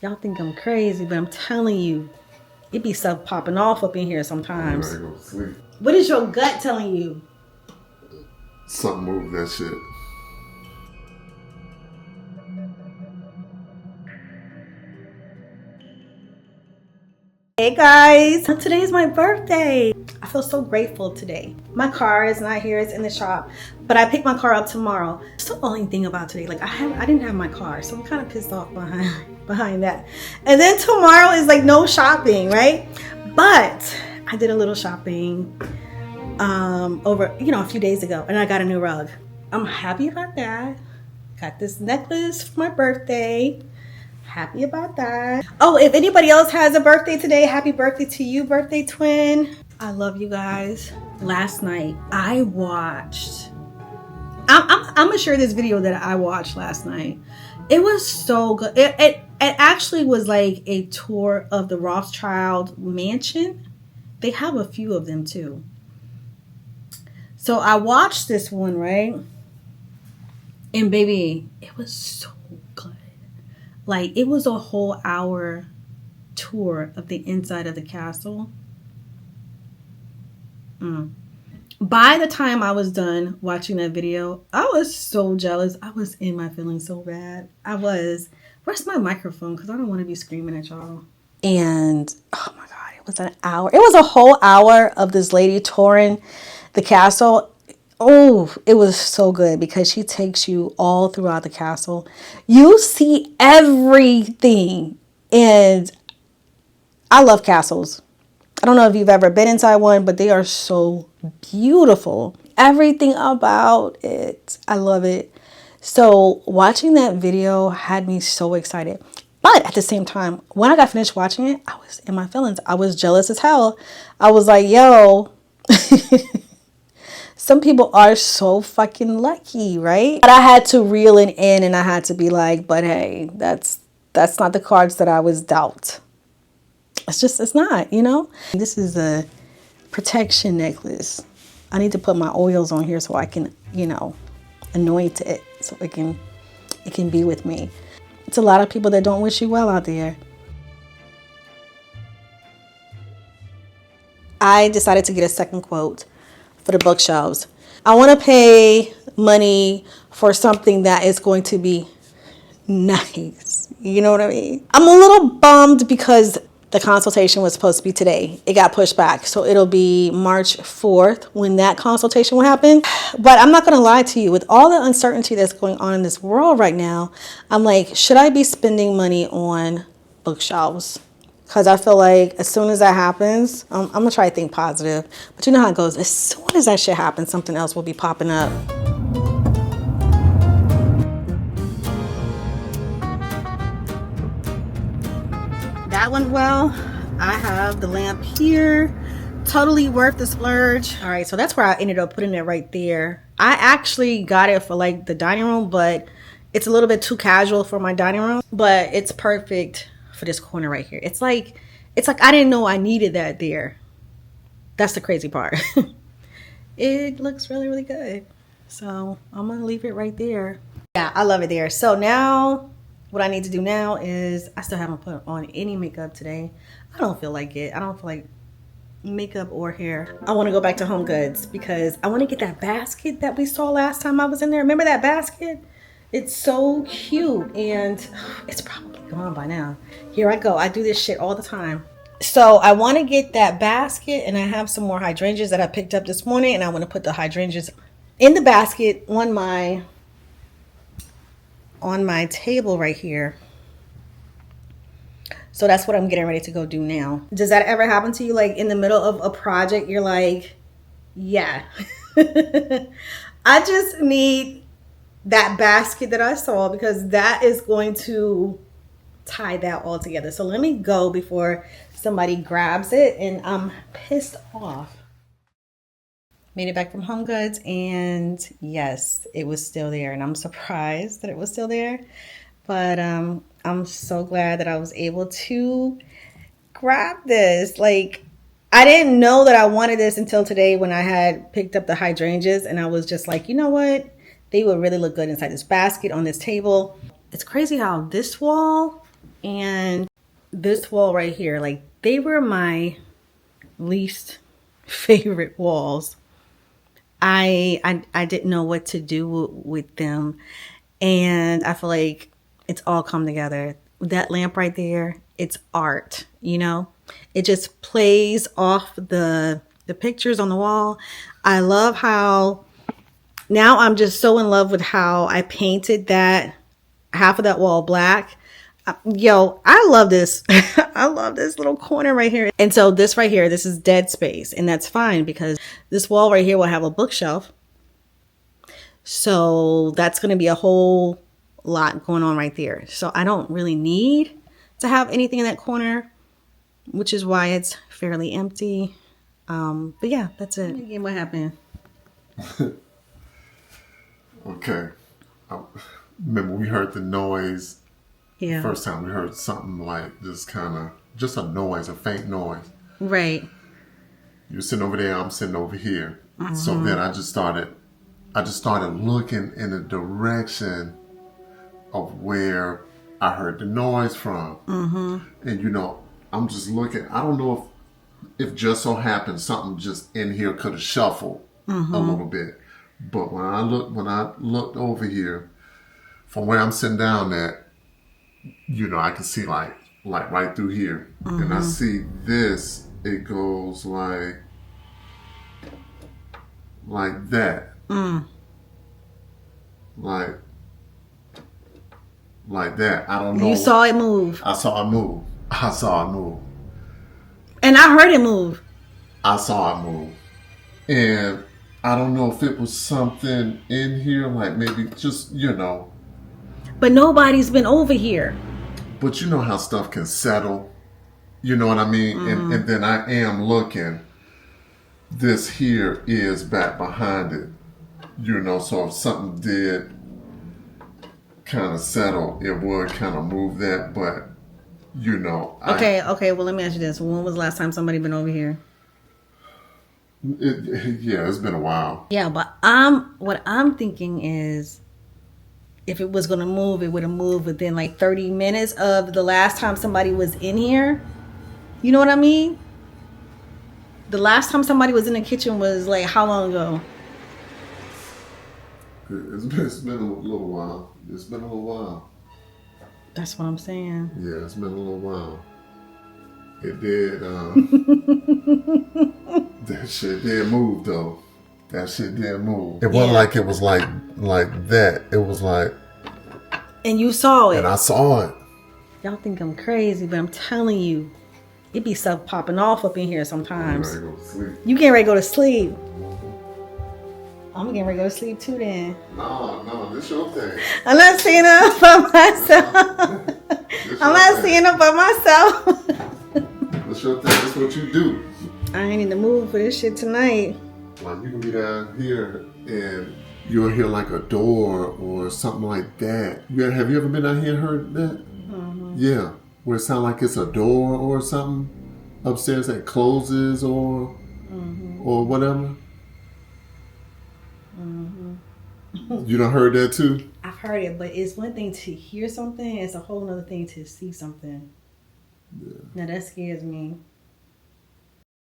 Y'all think I'm crazy, but I'm telling you, it be stuff popping off up in here sometimes. Go to sleep. What is your gut telling you? Something moved that shit. Hey guys, today's my birthday. I feel so grateful today. My car is not here, it's in the shop, but I picked my car up tomorrow. It's the only thing about today, like I didn't have my car, so I'm kind of pissed off behind that. And then tomorrow is like no shopping, right? But I did a little shopping over, a few days ago, and I got a new rug. I'm happy about that. Got this necklace for my birthday. Happy about that. Oh, if anybody else has a birthday today, happy birthday to you, birthday twin. I love you guys. Last night I watched, I'm gonna share this video that I watched last night. It was so good. It actually was like a tour of the Rothschild mansion. They have a few of them too. So I watched this one, right? And baby, it was so good. Like, it was a whole hour tour of the inside of the castle. By the time I was done watching that video, I was so jealous. I was in my feelings so bad. I was. Where's my microphone? Because I don't want to be screaming at y'all. And, oh my God, it was an hour. It was a whole hour of this lady touring the castle. Oh, it was so good because she takes you all throughout the castle. You see everything. And I love castles. I don't know if you've ever been inside one, but they are so beautiful. Everything about it. I love it. So watching that video had me so excited. But at the same time, when I got finished watching it, I was in my feelings. I was jealous as hell. I was like, yo. Some people are so fucking lucky, right? But I had to reel it in and I had to be like, but hey, that's not the cards that I was dealt. It's not, you know? This is a protection necklace. I need to put my oils on here so I can, anoint it so it can be with me. It's a lot of people that don't wish you well out there. I decided to get a second quote for the bookshelves. I want to pay money for something that is going to be nice. You know what I mean? I'm a little bummed because the consultation was supposed to be today. It got pushed back. So it'll be March 4th when that consultation will happen. But I'm not going to lie to you. With all the uncertainty that's going on in this world right now, I'm like, should I be spending money on bookshelves? Because I feel like as soon as that happens, I'm going to try to think positive. But you know how it goes. As soon as that shit happens, something else will be popping up. That went well. I have the lamp here. Totally worth the splurge. All right, so that's where I ended up putting it right there. I actually got it for like the dining room, but it's a little bit too casual for my dining room. But it's perfect for this corner right here. It's like I didn't know I needed that there. That's the crazy part. It looks really, really good. So I'm gonna leave it right there. Yeah, I love it there. So now what I need to do now is, I still haven't put on any makeup today. I don't feel like it. I don't feel like makeup or hair. I want to go back to HomeGoods because I want to get that basket that we saw last time I was in there. Remember that basket? It's so cute and it's probably gone by now. Here I go. I do this shit all the time. So I want to get that basket, and I have some more hydrangeas that I picked up this morning, and I want to put the hydrangeas in the basket on my table right here. So that's what I'm getting ready to go do now. Does that ever happen to you? Like in the middle of a project, you're like, yeah, I just need that basket that I saw because that is going to tie that all together. So let me go before somebody grabs it and I'm pissed off. Made it back from HomeGoods and yes, it was still there, and I'm surprised that it was still there. But I'm so glad that I was able to grab this. Like, I didn't know that I wanted this until today when I had picked up the hydrangeas, and I was just like, you know what? They would really look good inside this basket on this table. It's crazy how this wall And this wall right here, like, they were my least favorite walls. I didn't know what to do with them, and I feel like it's all come together. That lamp right there, it's art, you know? It just plays off the pictures on the wall. I love how now I'm just so in love with how I painted that half of that wall black. Yo, I love this. I love this little corner right here. And so this right here, this is dead space, and that's fine because this wall right here will have a bookshelf. So that's going to be a whole lot going on right there. So I don't really need to have anything in that corner, which is why it's fairly empty. But yeah, that's it. Again, what happened? Okay. Remember we heard the noise. Yeah. First time we heard something like just a noise, a faint noise. Right. You're sitting over there, I'm sitting over here. So then I just started looking in the direction of where I heard the noise from. And I'm just looking. I don't know if just so happened something just in here could have shuffled a little bit. But when I looked over here from where I'm sitting down at, I can see like right through here. And I see this, it goes like that. Like that. I don't know. You saw it move. I saw it move. And I heard it move. I saw it move. And I don't know if it was something in here, like maybe just, But nobody's been over here. But you know how stuff can settle. You know what I mean? And then I am looking. This here is back behind it. So if something did kind of settle, it would kind of move that. But, Okay, well, let me ask you this. When was the last time somebody been over here? It's been a while. Yeah, but what I'm thinking is if it was going to move, it would have moved within like 30 minutes of the last time somebody was in here. You know what I mean? The last time somebody was in the kitchen was like how long ago? It's been a little while. It's been a little while. That's what I'm saying. Yeah, it's been a little while. It did. That shit did move though. That shit did move. It wasn't like it was like that. It was like. And you saw it. And I saw it. Y'all think I'm crazy, but I'm telling you, it be stuff popping off up in here sometimes. I'm ready to go to sleep. You getting ready to go to sleep? I'm getting ready to go to sleep too then. No, this your thing. I'm not staying up by myself. I'm not staying up by myself. This your thing. This what you do. I ain't need to move for this shit tonight. Like you can be down here and you'll hear like a door or something like that. Have you ever been out here and heard that? Yeah. Where it sounds like it's a door or something upstairs that closes or whatever. You done heard that too? I've heard it, but it's one thing to hear something, it's a whole other thing to see something. Yeah. Now that scares me.